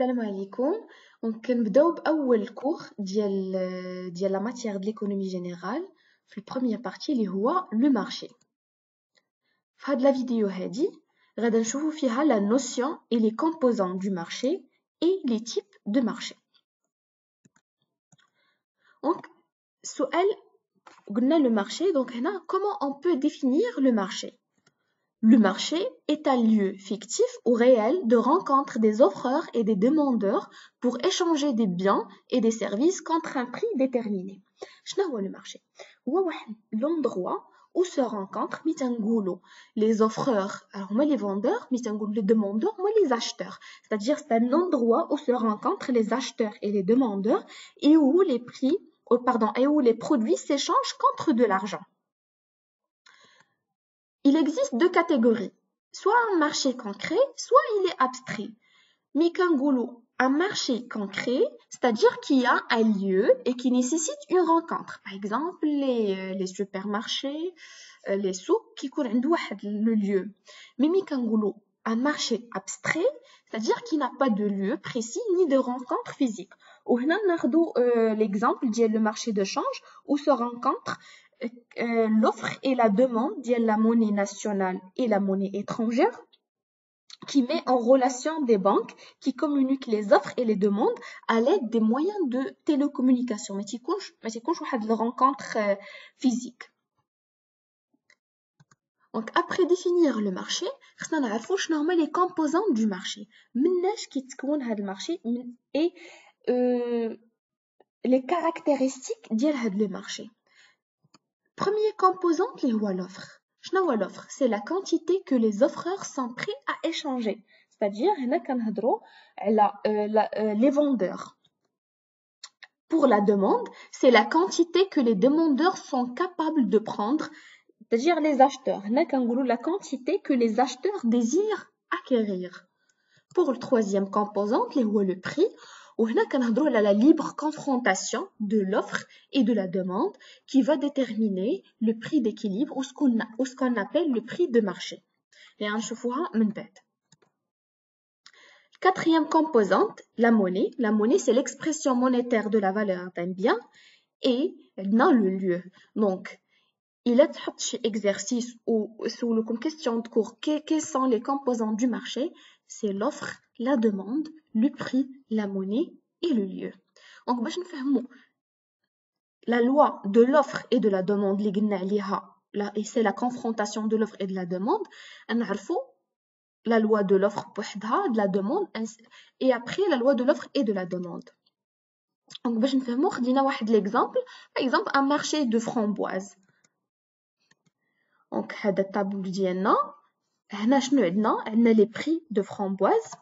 السلام عليكم. كنبداو باول كور ديال لا ماتيير د ليكونومي جينيرال في البروميير بارتي اللي هو لو مارشي. في هاد لا فيديو هادي غادا نشوفو فيها لا نوسيون et les composants du marché et les types de marché. Donc السؤال قلنا le marché, donc هنا comment on peut définir le marché? Le marché est un lieu fictif ou réel de rencontre des offreurs et des demandeurs pour échanger des biens et des services contre un prix déterminé. شنو هو le marché? هو واحد l'endroit où se rencontrent les offreurs, alors moi les vendeurs, les demandeurs, moi les acheteurs. C'est-à-dire c'est un endroit où se rencontrent les acheteurs et les demandeurs et où les prix, et où les produits s'échangent contre de l'argent. Il existe deux catégories, soit un marché concret, soit il est abstrait. Mais un marché concret, c'est-à-dire qu'il y a un lieu et qui nécessite une rencontre. Par exemple, les supermarchés, les souks qui connaissent le lieu. Mais un marché abstrait, c'est-à-dire qu'il n'a pas de lieu précis ni de rencontre physique. Ou l'exemple le marché de change où se rencontrent l'offre et la demande de la monnaie nationale et la monnaie étrangère, qui met en relation des banques qui communiquent les offres et les demandes à l'aide des moyens de télécommunication. Mais c'est une rencontre physique. Donc après définir le marché, خصنا نعرفوا شنو هما les composants du marché. مناش كيتكون هذا المارشي et les caractéristiques ديال هذا le marché. Premier composant اللي هو l'offre. شنو هو l'offre? C'est la quantité que les offreurs sont prêts à échanger. C'est-à-dire هنا كنهضروا على les vendeurs. Pour la demande, c'est la quantité que les demandeurs sont capables de prendre, c'est-à-dire les acheteurs. هنا كنقولوا la quantité que les acheteurs désirent acquérir. Pour le troisième composant اللي هو le prix, وهنا كنهضروا على la libre confrontation de l'offre et de la demande qui va déterminer le prix d'équilibre ou ce qu'on appelle le prix de marché. Et غنشوفوها من بعد. Quatrième composante, la monnaie. La monnaie, c'est l'expression monétaire de la valeur d'un bien et dans le lieu. Donc, il est un exercice ou sur le question de cours, quels sont les composants du marché? C'est l'offre, la demande, le prix, la monnaie et le lieu. Donc, la loi de l'offre et de la demande, et c'est la confrontation de l'offre et de la demande, la loi de l'offre de la demande, et après la loi de l'offre et de la demande. Donc, l'exemple, par exemple, un marché de framboises. Donc, هذا الطابلو ديالنا هنا شنو عندنا les prix de framboises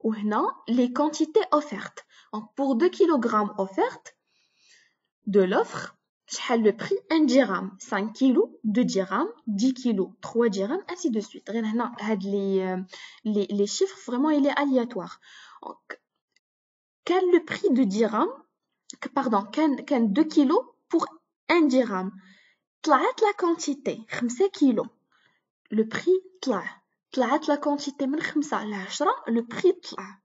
وهنا les quantités offertes. Donc, pour 2 kg offertes de l'offre, شحال le prix 1 dirham, 5 kg 2 dirhams, 10 kg 3 dirhams, ainsi de suite. غير هنا هاد les chiffres vraiment il est aléatoire. Donc, quel le prix de dirham, pardon, quel 2 kg pour 1 dirham. طلعت la quantité 5 كيلو le prix طلعت la quantité من 5 ل 10 le prix طلع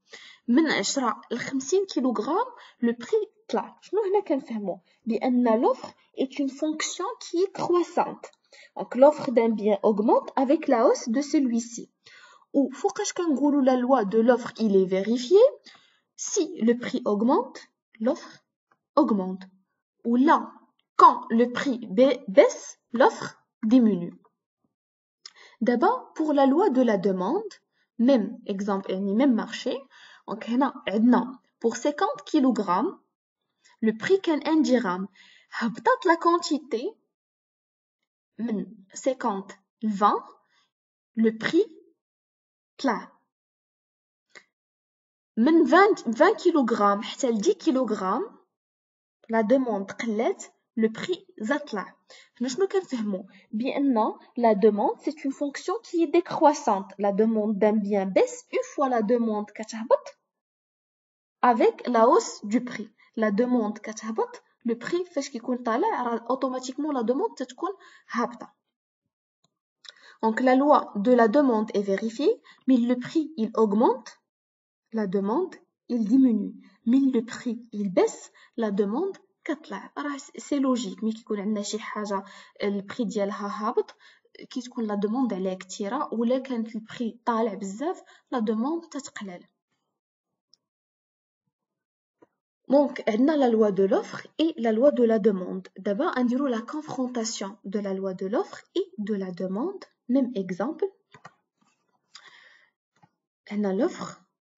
من 10 ل 50 كيلوغرام le prix طلع. شنو هنا كنفهموا بأن l'offre est une fonction qui est croissante. Donc l'offre d'un bien augmente avec la hausse de celui-ci. Ou فوقاش كنقولوا la loi de l'offre il est vérifié, si le prix augmente l'offre augmente. Ou là quand le prix baisse, l'offre diminue. D'abord, pour la loi de la demande, même exemple, même marché, donc pour 50 kg, le prix qu'un 1 dirham, هبطت la quantité من 50 ل 20, le prix طلع. من 20 kg حتى ل 10 kg, la demande قلت, le prix زطلع. شنو كنفهموا بأن la demande c'est une fonction qui est décroissante. La demande d'un bien baisse une fois la demande كتهبط avec la hausse du prix. La demande كتهبط, le prix فاش كيكون طالع automatiquement la demande تتكون هابطة. Donc la loi de la demande est vérifiée, mais le prix il augmente, la demande il diminue. Mais le prix, il baisse, la demande كتطلع. راه سي لوجيك، ملي كيكون عندنا شي حاجة البري ديالها هابط كي تكون لا دوموند عليها كثيرة، ولا كانت البري طالع بزاف لا دوموند تتقلل. Donc, on a la loi de l'offre et la loi de la demande. D'abord, on dirait la confrontation de la loi de l'offre et de la demande. Même exemple. On a l'offre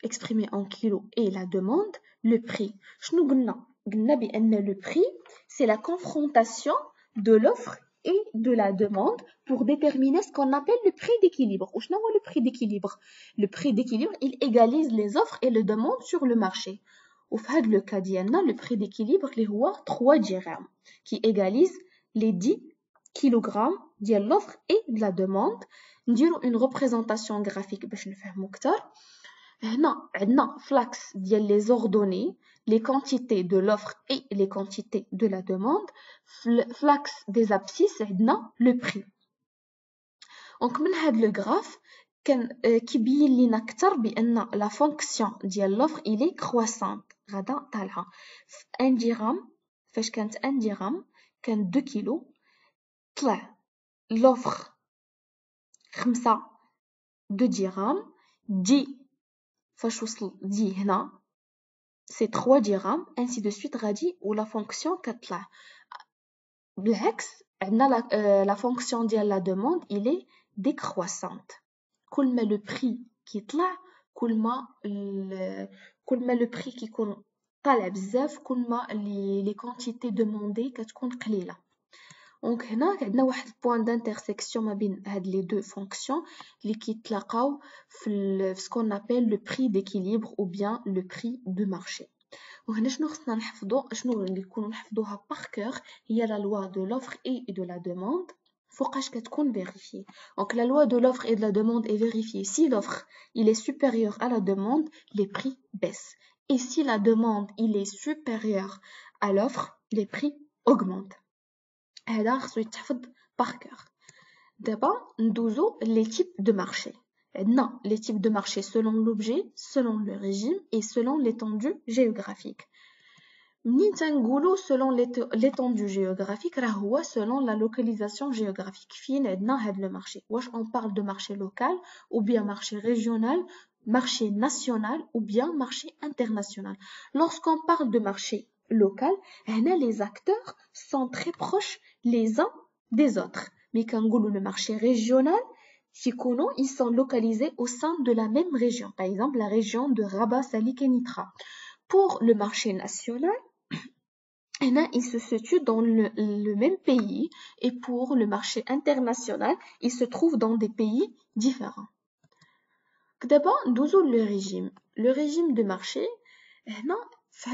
exprimée en kilos et la demande, le prix. شنو قلنا؟ قلنا بأن le prix, c'est la confrontation de l'offre et de la demande pour déterminer ce qu'on appelle le prix d'équilibre. Ou شنو هو le prix d'équilibre? Le prix d'équilibre, il égalise les offres et les demandes sur le marché. وفي هذا le cas ديالنا le prix d'équilibre اللي هو 3 dirhams qui égalise les 10 kilogrammes ديال l'offre et de la demande. نديرو une représentation graphique باش نفهمو أكثر. هنا عندنا flax ديال les ordonnées, les quantités de l'offre et les quantités de la demande. Flax des abscisses عندنا le prix. Donc من هذا le graphe كيبين لينا أكثر بأن la fonction ديال l'offre il est croissante. غادا طالعة. 1 dirham فاش كانت 1 dirham كان 2 كيلو، طلع l'offre 5 2 dirhams. 10 فاش وصل 10 هنا c'est 3 dirhams ainsi de suite غادي ولا fonction كتطلع. بالعكس عندنا la fonction ديال la demande il est décroissante. كل ما le prix كيطلع كل ما le prix كيكون طالع بزاف كل ما les quantités demandées كتكون قليلة. دونك هنا عندنا واحد البوان d'intersection ما بين هاد لي دو فونكسيون اللي كيتلاقاو في ce qu'on appelle le prix d'équilibre ou bien le prix de marché. وهنا شنو خصنا نحفظو، شنو اللي نكونو نحفظوها par cœur هي la loi de l'offre et de la demande. فوقاش كتكون vérifiée. Donc la loi de l'offre et de la demande est vérifiée. Si l'offre il est supérieur à la demande, les prix baissent. Et si la demande il est supérieur à l'offre, les prix augmentent. هذا خصو يتحفظ par cœur. دابا ندوزو les types de marché. عندنا les types de marché selon l'objet, selon le régime et selon l'étendue géographique. منين تنقولو selon l'étendue géographique راه هو selon la localisation géographique. فين عندنا هاد le marché؟ واش on parle de marché local ou bien marché régional, marché national ou bien marché international. Lorsqu'on parle de marché local, هنا les acteurs sont très proches les uns des autres. Mais quand on le marché régional, ils sont localisés au sein de la même région. Par exemple, la région de Rabat, Salik et Nitra. Pour le marché national, il se situe dans le même pays. Et pour le marché international, il se trouve dans des pays différents. D'abord, nous avons le régime. Le régime de marché, هنا في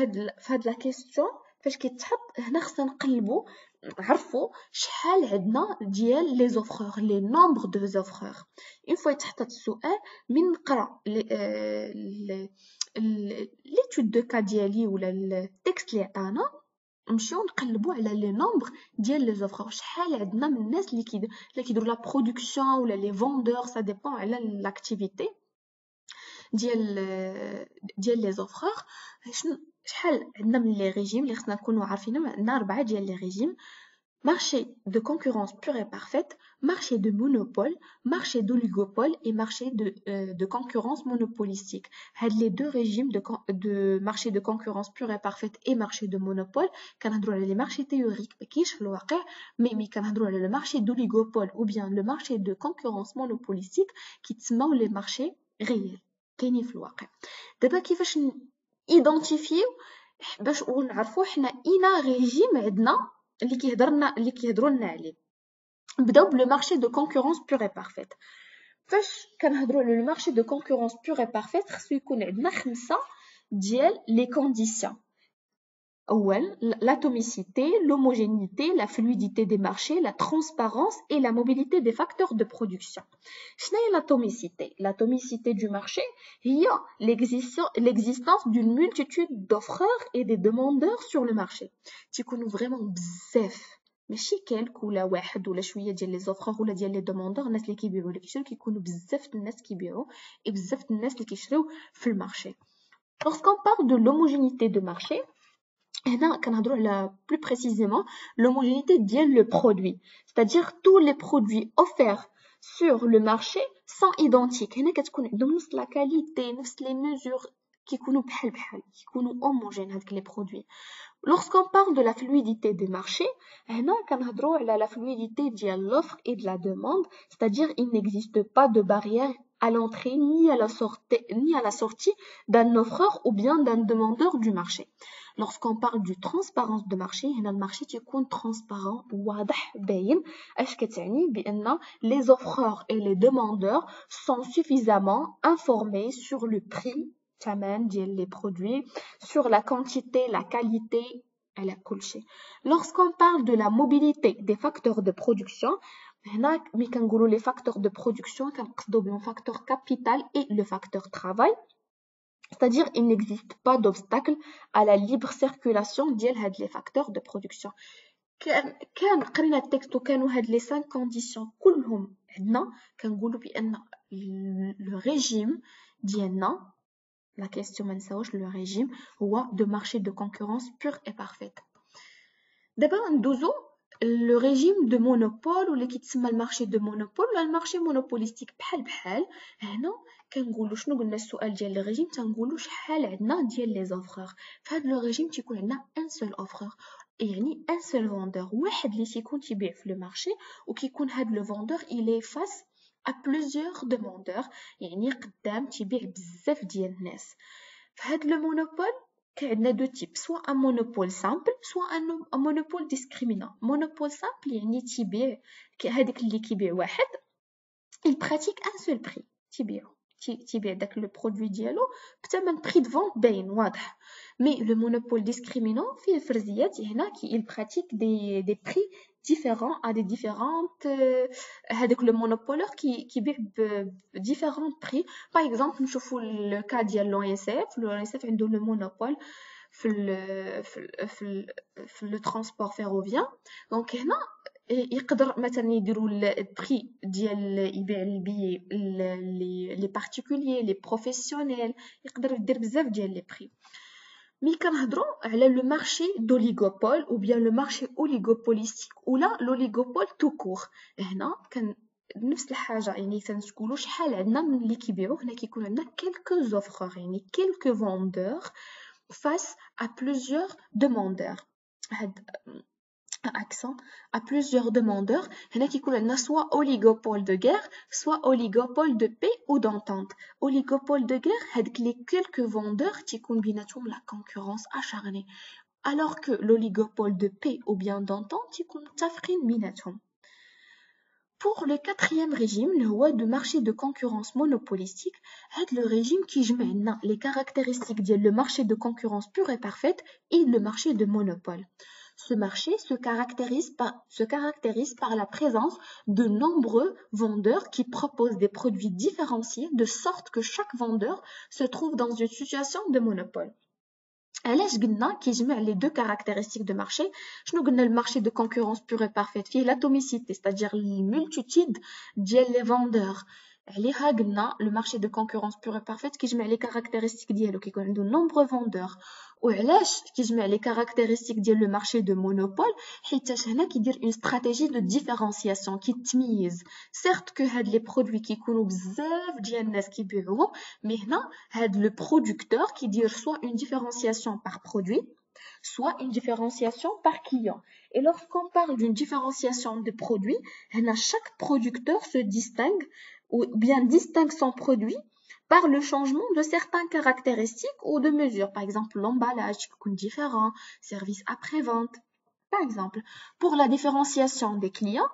هاد la question فاش كيتحط هنا خصنا نقلبو نعرفو شحال عندنا ديال لي زوفرور لي نومبر دو زوفرور. اون فوا يتحط السؤال من نقرا ليتود دو كا ديالي ولا التكست اللي عطانا نمشيو نقلبو على لي نومبر ديال لي زوفرور. شحال عندنا من الناس اللي كيديروا لا برودكسيون ولا لي فوندور سا ديبون على لاكتيفيتي ديال لي زوفرور. شحال عندنا من لي ريجيم اللي خصنا نكونوا عارفين. عندنا 4 ديال لي ريجيم: marché de concurrence pure et parfaite, marché de monopole, marché d'oligopole et marché de concurrence monopolistique. هاد les deux régimes de marché de concurrence pure et parfaite et marché de monopole كنهضروا على les marchés théoriques ما كاينش في الواقع. مي كنهضروا على le marché d'oligopole ou bien le marché de concurrence monopolistique كيتسموا les marchés réels كاينين في الواقع. دابا كيفاش ايدونتيفيو باش ونعرفوا حنا اينا ريجيم عندنا اللي كيهضروا لنا عليه. نبداو بلو مارشي دو كونكورونس بور اي بارفيت. فاش كنهضروا على لو مارشي دو كونكورونس بور اي بارفيت خصو يكون عندنا 5 ديال لي كونديسيون. أول l'atomicité, l'homogénéité, la fluidité des marchés, la transparence et la mobilité des facteurs de production. شنو هي l'atomicité? L'atomicité du marché هي l'existence d'une multitude d'offreurs et des demandeurs sur le marché. تيكونوا vraiment بزاف ماشي كالك ولا واحد ولا شويه ديال لي زوفرور ولا ديال لي دوموندور. الناس اللي كيبيعوا ولا كيشريو كيكونوا بزاف الناس كيبيعوا وبزاف الناس اللي كيشريو في المارشي. Lorsqu'on parle de l'homogénéité de marché, plus précisément l'homogénéité ديال le produit, c'est-à-dire tous les produits offerts sur le marché sont identiques. هنا كتكون عندهم نفس la qualité, نفس les mesures كيكونوا بحال بحال, كيكونوا homogènes هذوك les produits. Lorsqu'on parle de la fluidité des marchés, هنا كنهضروا على la fluidité ديال l'offre et de la demande, c'est-à-dire il n'existe pas de barrière à l'entrée ni à la sortie d'un offreur ou bien d'un demandeur du marché. Lorsqu'on parle du transparence de marché, هنا المارشي تيكون transparent واضح باين. اش كتعني بان les offreurs et les demandeurs sont suffisamment informés sur le prix تمن ديال les produits, sur la quantité, la qualité, على كل شيء. Lorsqu'on parle de la mobilité des facteurs de production, هنا ملي كنقولوا les facteurs de production كنقصدوا بهم facteur capital et le facteur travail. C'est-à-dire il n'existe pas d'obstacle à la libre circulation ديال هاد les facteurs de production. كان قرينا التكست وكانوا هاد les 5 conditions كلهم عندنا كنقولوا بان le régime ديالنا la question ما نساوش le régime هو de marché de concurrence pure et parfaite. دابا ندوزو le régime de monopole ou اللي كيتسمى المارشي de monopole ولا المارشي monopolistique بحال بحال. هنا كنقولوا شنو قلنا السؤال ديال لو ريجيم تنقولوا شحال عندنا ديال لي زوفرور. فهاد لو ريجيم تيكون عندنا ان سول اوفرور يعني ان سول فوندور واحد اللي تيكون تيبيع في لو مارشي وكيكون هاد لو فوندور الي فاس ا بلوزيور دوموندور يعني قدام تيبيع بزاف ديال الناس. فهاد لو مونوبول كاين عندنا دو تيب سوا ان مونوبول سامبل سوا ان مونوبول ديسكريمينون. مونوبول سامبل يعني تيبيع هذاك اللي كيبيع واحد il pratique un seul prix تيبيع داك لو برودوي ديالو بثمن بري دو فونت باين واضح. مي لو مونوبول ديسكريمينون فيه فرزيات هنا كي il pratique des prix différents à des différentes هذاك لو مونوبولور كيبيع ب différents prix. باغ اكزومبل نشوفوا لو كا ديال لو ان اس اف عنده لو مونوبول في لو ترونسبور فيروفيان. دونك هنا يقدر مثلا يديروا البري ديال يبيع البي لي بارتيكولير لي بروفيسيونيل يقدر يدير بزاف ديال لي بري. مي كنهضروا على لو مارشي دوليغوبول او بيان لو مارشي اوليغوبوليستيك ولا لوليغوبول تو كور. هنا كان نفس الحاجه يعني تنقولوا شحال عندنا من اللي كيبيعوا. هنا كيكون عندنا كيلكو زوفرور يعني كيلكو فوندور face à plusieurs demandeurs. Accent à plusieurs demandeurs. هنا كيكون عندنا soit oligopole de guerre soit oligopole de paix ou d'entente. Oligopole de guerre هادك les quelques vendeurs تيكون بيناتهم la concurrence acharnée, alors que l'oligopole de paix ou bien d'entente تيكون متفقين بيناتهم. Pour le quatrième régime, le roi de marché de concurrence monopolistique, c'est le régime qui جمع les caractéristiques du marché de concurrence pure et parfaite et le marché de monopole. Ce marché se caractérise par la présence de nombreux vendeurs qui proposent des produits différenciés de sorte que chaque vendeur se trouve dans une situation de monopole. علاش قلنا كيجمع les deux caractéristiques de marché؟ شنو قلنا le marché de concurrence pure et parfaite فيه l'atomicité, c'est-à-dire المultitude ديال les vendeurs. عليها قلنا le marché de concurrence pure et parfaite كيجمع les caractéristiques ديالو كيكون عنده nombreux vendeurs. وعلاش كيجمع les caractéristiques ديال le marché de monopole؟ حيتاش هنا كيدير une stratégie de différenciation كيتميز. certes que هاد les produits كيكونوا بزاف ديال الناس كيبيعوهم مي هنا هاد le producteur كيدير soit une différenciation par produit soit une différenciation par client. Et lorsqu'on parle d'une différenciation de produits, chaque producteur se distingue ou bien distingue son produit par le changement de certaines caractéristiques ou de mesures. Par exemple, l'emballage est différent, service après-vente. Par exemple, pour la différenciation des clients,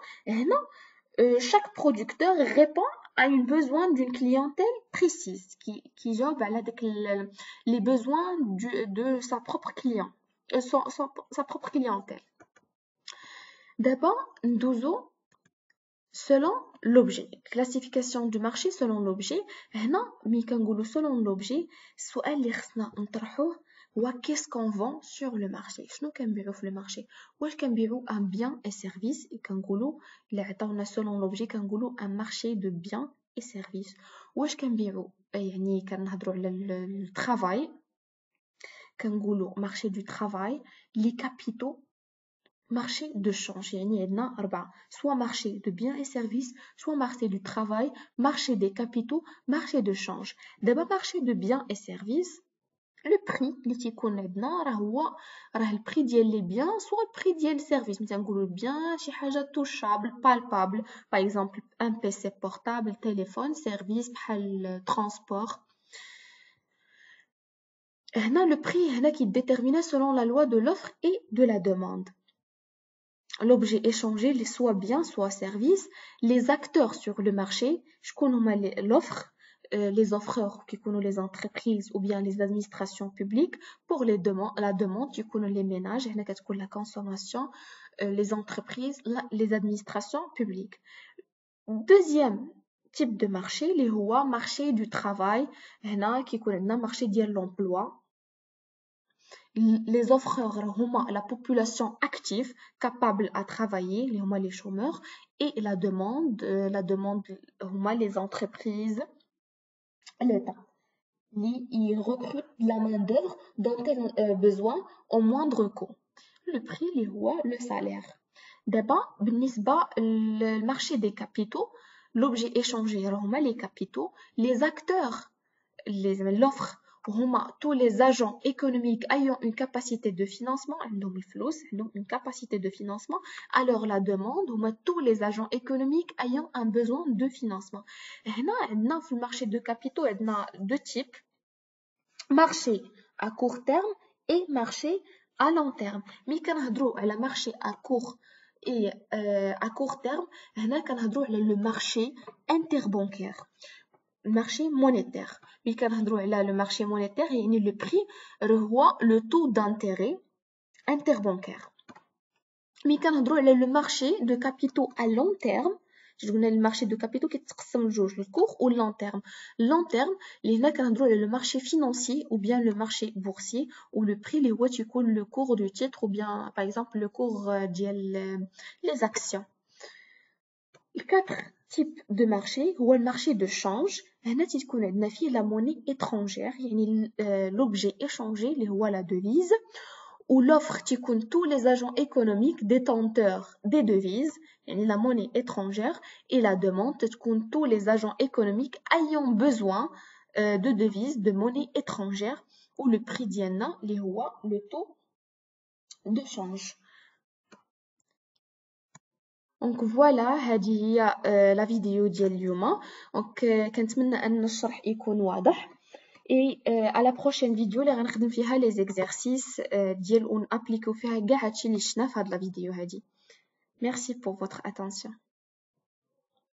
chaque producteur répond à un besoin d'une clientèle précise qui joue les besoins de sa propre client. Sa propre clientèle. D'abord, ندوزو selon l'objet. Classification du marché selon l'objet. هنا ملي كنقولوا selon l'objet السؤال اللي خصنا نطرحوه هو qu'est-ce qu'on vend sur le marché. شنو كنبيعوا في المارشي؟ واش كنبيعوا un bien et service et كنقولوا اللي عطاونا selon l'objet كنقولوا un marché de biens et services. واش كنبيعوا يعني كنهضروا على الترافاي كنقولوا marché du travail, les capitaux, marché de change. يعني عندنا أربعة, soit marché de biens et services, soit marché du travail, marché des capitaux, marché de change. دابا marché de biens et services, le prix اللي تيكون عندنا راه البري ديال لي بيان سوا البري ديال السيرفيس. مثلا نقولوا البيان شي حاجه توشابل بالبابل, باغ اكزومبل ان بي سي بورتابل, تليفون, سيرفيس بحال ترونسبور. هنا le prix هنا qui est déterminé selon la loi de l'offre et de la demande. L'objet échangé, soit bien, soit service, les acteurs sur le marché, l'offre, les offreurs qui connaissent les entreprises ou bien les administrations publiques, pour la demande qui connaissent les ménages, la consommation, les entreprises, les administrations publiques. Deuxième type de marché, les marché du travail, qui connaissent le marché de l'emploi. Les offreurs, la population active, capable à travailler, les chômeurs, et la demande, les entreprises, l'État. Ils recrutent la main-d'œuvre dont ils ont besoin au moindre coût. Le prix, le salaire. D'abord, le marché des capitaux, l'objet échangé, les capitaux, les acteurs, l'offre, tous les agents économiques ayant une capacité de financement, une capacité de financement, alors la demande, tous les agents économiques ayant un besoin de financement. Dans le marché de capitaux, il y a deux types, marché à court terme et marché à long terme. Mais quand on a le marché à court et à court terme, on a le marché interbancaire. Le marché monétaire. Mais quand on a le marché monétaire, le prix revoit le taux d'intérêt interbancaire. Mais quand on a le marché de capitaux à long terme, je vous le marché de capitaux qui est le court ou le long terme. Long terme, le marché financier ou bien le marché boursier où le prix les le cours du titre ou bien par exemple le cours des actions. Les quatre types de marché ou le marché de change, la monnaie étrangère, l'objet échangé, la devise, ou l'offre qui compte tous les agents économiques détenteurs des devises, la monnaie étrangère, et la demande qui compte tous les agents économiques ayant besoin de devises, de monnaie étrangère, ou le prix d'Iana, le taux de change. Donc voilà, هذه هي la vidéo ديال اليوم. Donc كنتمنى ان الشرح يكون واضح. Et à la prochaine vidéo اللي غنخدم فيها les exercices ديال ونابليكو فيها كاع هادشي اللي شفنا في هاد la vidéo هادي. Merci pour votre attention.